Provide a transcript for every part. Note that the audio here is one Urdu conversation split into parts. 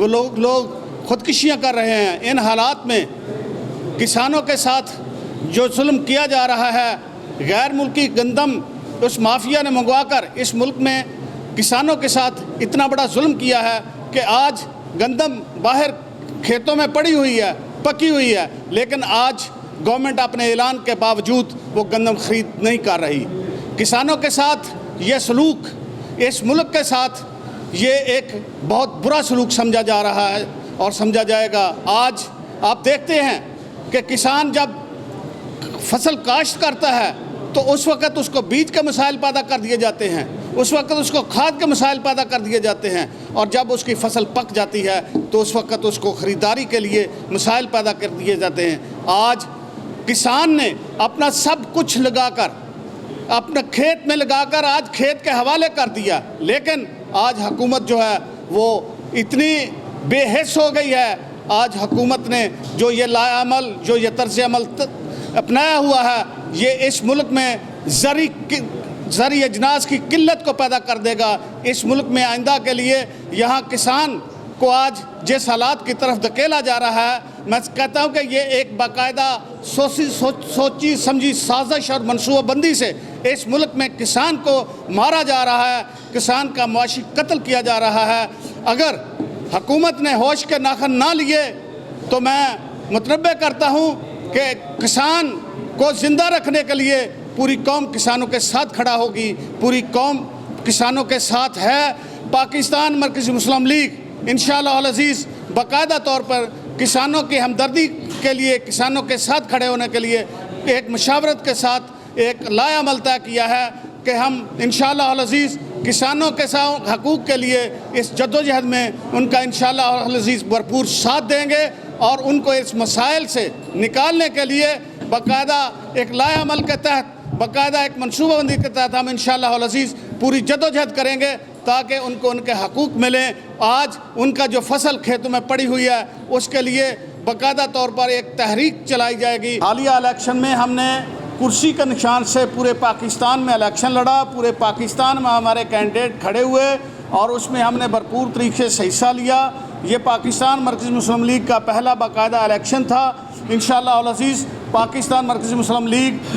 وہ لوگ خودکشیاں کر رہے ہیں۔ ان حالات میں کسانوں کے ساتھ جو ظلم کیا جا رہا ہے، غیر ملکی گندم اس مافیا نے منگوا کر اس ملک میں کسانوں کے ساتھ اتنا بڑا ظلم کیا ہے کہ آج گندم باہر کھیتوں میں پڑی ہوئی ہے، پکی ہوئی ہے، لیکن آج گورنمنٹ اپنے اعلان کے باوجود وہ گندم خرید نہیں کر رہی۔ کسانوں کے ساتھ یہ سلوک اس ملک کے ساتھ یہ ایک بہت برا سلوک سمجھا جا رہا ہے اور سمجھا جائے گا۔ آج آپ دیکھتے ہیں کہ کسان جب فصل کاشت کرتا ہے تو اس وقت اس کو بیج کے مسائل پیدا کر دیے جاتے ہیں، اس وقت اس کو کھاد کے مسائل پیدا کر دیے جاتے ہیں، اور جب اس کی فصل پک جاتی ہے تو اس وقت اس کو خریداری کے لیے مسائل پیدا کر دیے جاتے ہیں۔ آج کسان نے اپنا سب کچھ لگا کر، اپنا کھیت میں لگا کر آج کھیت کے حوالے کر دیا، لیکن آج حکومت جو ہے وہ اتنی بے حس ہو گئی ہے۔ آج حکومت نے جو یہ لائحہ جو یہ طرز عمل اپنایا ہوا ہے، یہ اس ملک میں زرعی اجناس کی قلت کو پیدا کر دے گا۔ اس ملک میں آئندہ کے لیے یہاں کسان کو آج جس حالات کی طرف دھکیلا جا رہا ہے، میں کہتا ہوں کہ یہ ایک باقاعدہ سوچی سمجھی سازش اور منصوبہ بندی سے اس ملک میں کسان کو مارا جا رہا ہے، کسان کا معاشی قتل کیا جا رہا ہے۔ اگر حکومت نے ہوش کے ناخن نہ لیے تو میں متنبہ کرتا ہوں کہ کسان کو زندہ رکھنے کے لیے پوری قوم کسانوں کے ساتھ کھڑا ہوگی، پوری قوم کسانوں کے ساتھ ہے۔ پاکستان مرکزی مسلم لیگ انشاءاللہ العزیز باقاعدہ طور پر کسانوں کی ہمدردی کے لیے، کسانوں کے ساتھ کھڑے ہونے کے لیے ایک مشاورت کے ساتھ ایک لائحہ عمل طے کیا ہے کہ ہم انشاءاللہ العزیز کسانوں کے ساتھ حقوق کے لیے اس جدوجہد میں ان کا انشاءاللہ العزیز بھرپور ساتھ دیں گے، اور ان کو اس مسائل سے نکالنے کے لیے باقاعدہ ایک لائحہ عمل کے تحت، باقاعدہ ایک منصوبہ بندی کے تحت ہم انشاءاللہ العزیز پوری جدوجہد کریں گے تاکہ ان کو ان کے حقوق ملیں۔ آج ان کا جو فصل کھیتوں میں پڑی ہوئی ہے اس کے لیے باقاعدہ طور پر ایک تحریک چلائی جائے گی۔ حالیہ الیکشن میں ہم نے کرسی کے نشان سے پورے پاکستان میں الیکشن لڑا، پورے پاکستان میں ہمارے کینڈیڈیٹ کھڑے ہوئے اور اس میں ہم نے بھرپور طریقے سے حصہ لیا۔ یہ پاکستان مرکزی مسلم لیگ کا پہلا باقاعدہ الیکشن تھا۔ انشاءاللہ العزیز پاکستان مرکزی مسلم لیگ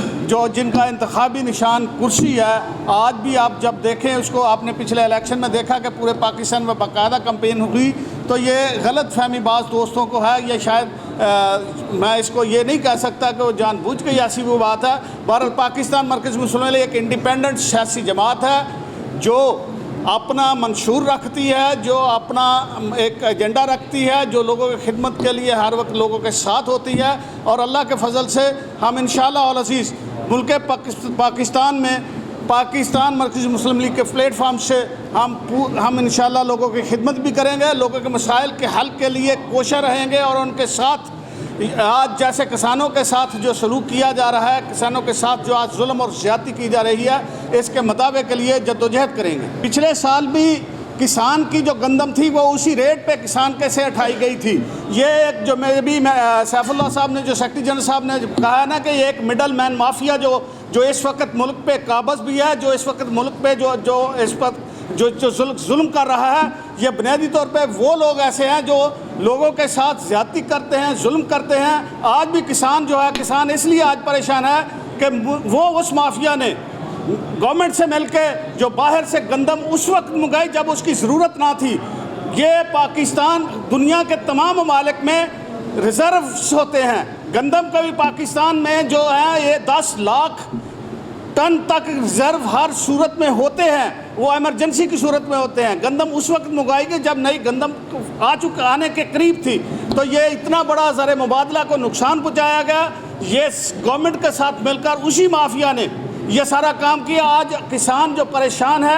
جن کا انتخابی نشان کرسی ہے، آج بھی آپ جب دیکھیں اس کو، آپ نے پچھلے الیکشن میں دیکھا کہ پورے پاکستان میں باقاعدہ کمپین ہوئی، تو یہ غلط فہمی بعض دوستوں کو ہے، یہ شاید میں اس کو یہ نہیں کہہ سکتا کہ وہ جان بوجھ کے ایسی وہ بات ہے۔ بہرحال پاکستان مرکزی مسلم لیگ ایک انڈیپینڈنٹ سیاسی جماعت ہے جو اپنا منشور رکھتی ہے، جو اپنا ایک ایجنڈا رکھتی ہے، جو لوگوں کی خدمت کے لیے ہر وقت لوگوں کے ساتھ ہوتی ہے، اور اللہ کے فضل سے ہم انشاءاللہ العزیز ملک پاکستان میں پاکستان مرکزی مسلم لیگ کے پلیٹ فارم سے ہم انشاءاللہ لوگوں کی خدمت بھی کریں گے، لوگوں کے مسائل کے حل کے لیے کوشاں رہیں گے، اور ان کے ساتھ آج جیسے کسانوں کے ساتھ جو سلوک کیا جا رہا ہے، کسانوں کے ساتھ جو آج ظلم اور زیادتی کی جا رہی ہے، اس کے مداوع کے لیے جدوجہد کریں گے۔ پچھلے سال بھی کسان کی جو گندم تھی وہ اسی ریٹ پہ کسان کیسے اٹھائی گئی تھی۔ یہ ایک جو سیف اللہ صاحب نے، جو سیکرٹری جنرل صاحب نے کہا ہے نا کہ یہ ایک مڈل مین مافیا جو اس وقت ملک پہ قابض بھی ہے، جو اس وقت ملک پہ جو اس وقت جو ظلم کر رہا ہے، یہ بنیادی طور پہ وہ لوگ ایسے ہیں جو لوگوں کے ساتھ زیادتی کرتے ہیں، ظلم کرتے ہیں۔ آج بھی کسان جو ہے، کسان اس لیے آج پریشان ہے کہ وہ اس مافیا نے گورنمنٹ سے مل کے جو باہر سے گندم اس وقت منگائی جب اس کی ضرورت نہ تھی۔ یہ پاکستان دنیا کے تمام ممالک میں ریزروز ہوتے ہیں، گندم کا بھی پاکستان میں جو ہے یہ 10 لاکھ ٹن تک ریزرو ہر صورت میں ہوتے ہیں، وہ ایمرجنسی کی صورت میں ہوتے ہیں۔ گندم اس وقت منگائی گئی جب نئی گندم آنے کے قریب تھی، تو یہ اتنا بڑا زر مبادلہ کو نقصان پہنچایا گیا۔ یہ گورنمنٹ کے ساتھ مل کر اسی مافیا نے یہ سارا کام کیا۔ آج کسان جو پریشان ہے،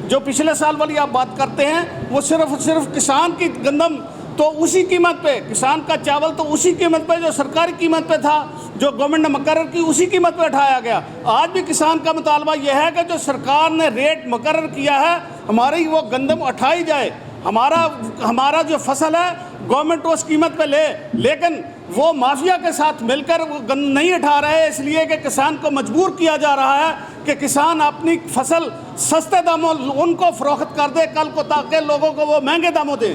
جو پچھلے سال والی آپ بات کرتے ہیں، وہ صرف کسان کی گندم تو اسی قیمت پہ، کسان کا چاول تو اسی قیمت پہ جو سرکاری قیمت پہ تھا، جو گورنمنٹ نے مقرر کی، اسی قیمت پہ اٹھایا گیا۔ آج بھی کسان کا مطالبہ یہ ہے کہ جو سرکار نے ریٹ مقرر کیا ہے، ہماری وہ گندم اٹھائی جائے، ہمارا جو فصل ہے گورنمنٹ اس قیمت پہ لے، لیکن وہ مافیا کے ساتھ مل کر وہ گند نہیں اٹھا رہے، اس لیے کہ کسان کو مجبور کیا جا رہا ہے کہ کسان اپنی فصل سستے داموں ان کو فروخت کر دے کل کو، تاکہ لوگوں کو وہ مہنگے داموں دے۔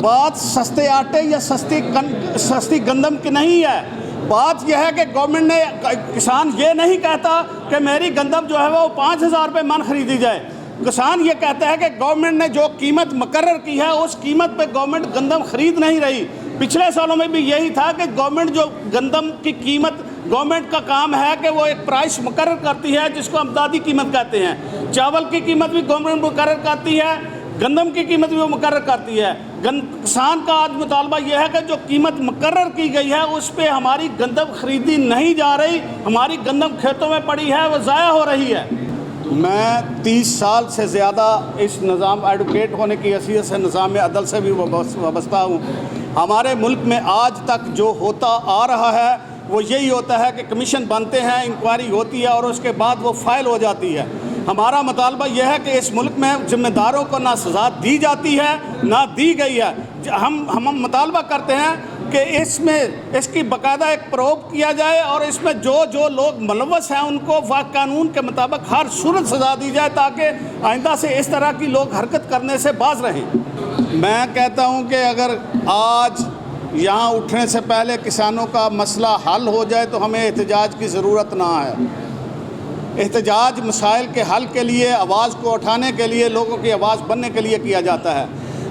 بات سستے آٹے یا سستی گندم کی نہیں ہے، بات یہ ہے کہ گورنمنٹ نے، کسان یہ نہیں کہتا کہ میری گندم جو ہے وہ 5,000 روپے من خریدی جائے، کسان یہ کہتا ہے کہ گورنمنٹ نے جو قیمت مقرر کی ہے اس قیمت پہ گورنمنٹ گندم خرید نہیں رہی۔ پچھلے سالوں میں بھی یہی تھا کہ گورنمنٹ جو گندم کی قیمت، گورنمنٹ کا کام ہے کہ وہ ایک پرائس مقرر کرتی ہے جس کو امدادی قیمت کہتے ہیں۔ چاول کی قیمت بھی گورنمنٹ مقرر کرتی ہے، گندم کی قیمت بھی وہ مقرر کرتی ہے۔ کسان کا آج مطالبہ یہ ہے کہ جو قیمت مقرر کی گئی ہے اس پہ ہماری گندم خریدی نہیں جا رہی، ہماری گندم کھیتوں میں پڑی ہے، وہ ضائع ہو رہی ہے۔ میں 30 سال سے زیادہ اس نظام ایڈوکیٹ ہونے کی حیثیت سے نظام عدل سے بھی وابستہ ہوں۔ ہمارے ملک میں آج تک جو ہوتا آ رہا ہے وہ یہی ہوتا ہے کہ کمیشن بنتے ہیں، انکوائری ہوتی ہے اور اس کے بعد وہ فائل ہو جاتی ہے۔ ہمارا مطالبہ یہ ہے کہ اس ملک میں ذمہ داروں کو نہ سزا دی جاتی ہے نہ دی گئی ہے۔ ہم مطالبہ کرتے ہیں کہ اس کی باقاعدہ ایک پروب کیا جائے اور اس میں جو لوگ ملوث ہیں ان کو قانون کے مطابق ہر صورت سزا دی جائے، تاکہ آئندہ سے اس طرح کی لوگ حرکت کرنے سے باز رہیں۔ میں کہتا ہوں کہ اگر آج یہاں اٹھنے سے پہلے کسانوں کا مسئلہ حل ہو جائے تو ہمیں احتجاج کی ضرورت نہ ہے۔ احتجاج مسائل کے حل کے لیے، آواز کو اٹھانے کے لیے، لوگوں کی آواز بننے کے لیے کیا جاتا ہے۔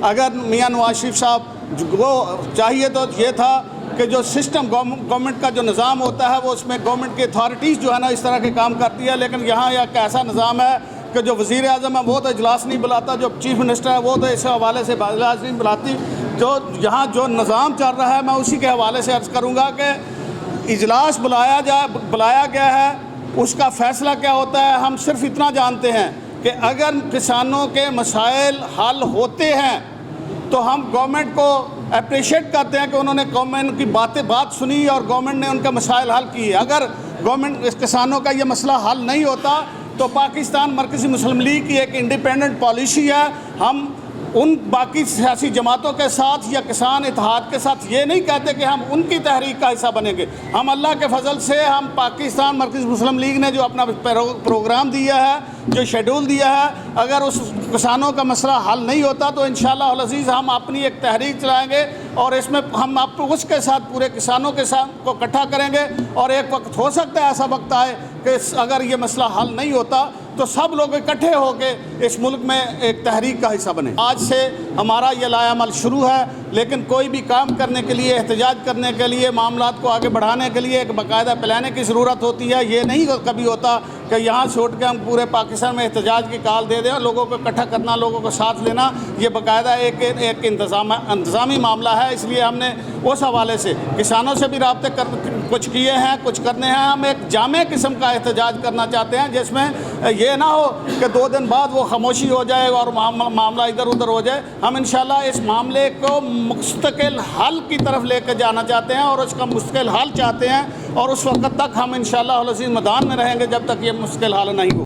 اگر میاں نواز شریف صاحب کو چاہیے تو یہ تھا کہ جو سسٹم گورنمنٹ کا جو نظام ہوتا ہے وہ اس میں گورنمنٹ کی اتھارٹیز جو ہے نا اس طرح کے کام کرتی ہے، لیکن یہاں ایک ایسا نظام ہے کہ جو وزیر اعظم ہے وہ تو اجلاس نہیں بلاتا، جو چیف منسٹر ہے وہ تو اس حوالے سے اجلاس نہیں بلاتی۔ جو یہاں جو نظام چل رہا ہے میں اسی کے حوالے سے عرض کروں گا کہ اجلاس بلایا گیا ہے، اس کا فیصلہ کیا ہوتا ہے ہم صرف اتنا جانتے ہیں کہ اگر کسانوں کے مسائل حل ہوتے ہیں تو ہم گورنمنٹ کو اپریشیٹ کرتے ہیں کہ انہوں نے گورنمنٹ کی بات سنی اور گورنمنٹ نے ان کے مسائل حل کیے۔ اگر گورنمنٹ کسانوں کا یہ مسئلہ حل نہیں ہوتا تو پاکستان مرکزی مسلم لیگ کی ایک انڈیپینڈنٹ پالیسی ہے، ہم ان باقی سیاسی جماعتوں کے ساتھ یا کسان اتحاد کے ساتھ یہ نہیں کہتے کہ ہم ان کی تحریک کا حصہ بنیں گے۔ ہم اللہ کے فضل سے ہم پاکستان مرکزی مسلم لیگ نے جو اپنا پروگرام دیا ہے، جو شیڈول دیا ہے، اگر اس کسانوں کا مسئلہ حل نہیں ہوتا تو انشاءاللہ العزیز ہم اپنی ایک تحریک چلائیں گے اور اس میں ہم اس کے ساتھ پورے کسانوں کے ساتھ کو اکٹھا کریں گے، اور ایک وقت ہو سکتا ہے ایسا وقت آئے کہ اگر یہ مسئلہ حل نہیں ہوتا تو سب لوگ اکٹھے ہو کے اس ملک میں ایک تحریک کا حصہ بنے۔ آج سے ہمارا یہ لائحہ عمل شروع ہے، لیکن کوئی بھی کام کرنے کے لیے، احتجاج کرنے کے لیے، معاملات کو آگے بڑھانے کے لیے ایک باقاعدہ پلانے کی ضرورت ہوتی ہے۔ یہ نہیں کبھی ہوتا کہ یہاں سے اٹھ کے ہم پورے پاکستان میں احتجاج کی کال دے دیں اور لوگوں کو اکٹھا کرنا، لوگوں کو ساتھ لینا، یہ باقاعدہ ایک انتظامی معاملہ ہے۔ اس لیے ہم نے اس حوالے سے کسانوں سے بھی رابطے کچھ کیے ہیں، کچھ کرنے ہیں۔ ہم ایک جامع قسم کا احتجاج کرنا چاہتے ہیں جس میں یہ نہ ہو کہ 2 دن بعد وہ خاموشی ہو جائے اور معاملہ ادھر ادھر ہو جائے۔ ہم انشاءاللہ اس معاملے کو مستقل حل کی طرف لے کے جانا چاہتے ہیں اور اس کا مستقل حل چاہتے ہیں، اور اس وقت تک ہم انشاءاللہ العزیز میدان میں رہیں گے جب تک یہ مستقل حل نہیں ہو۔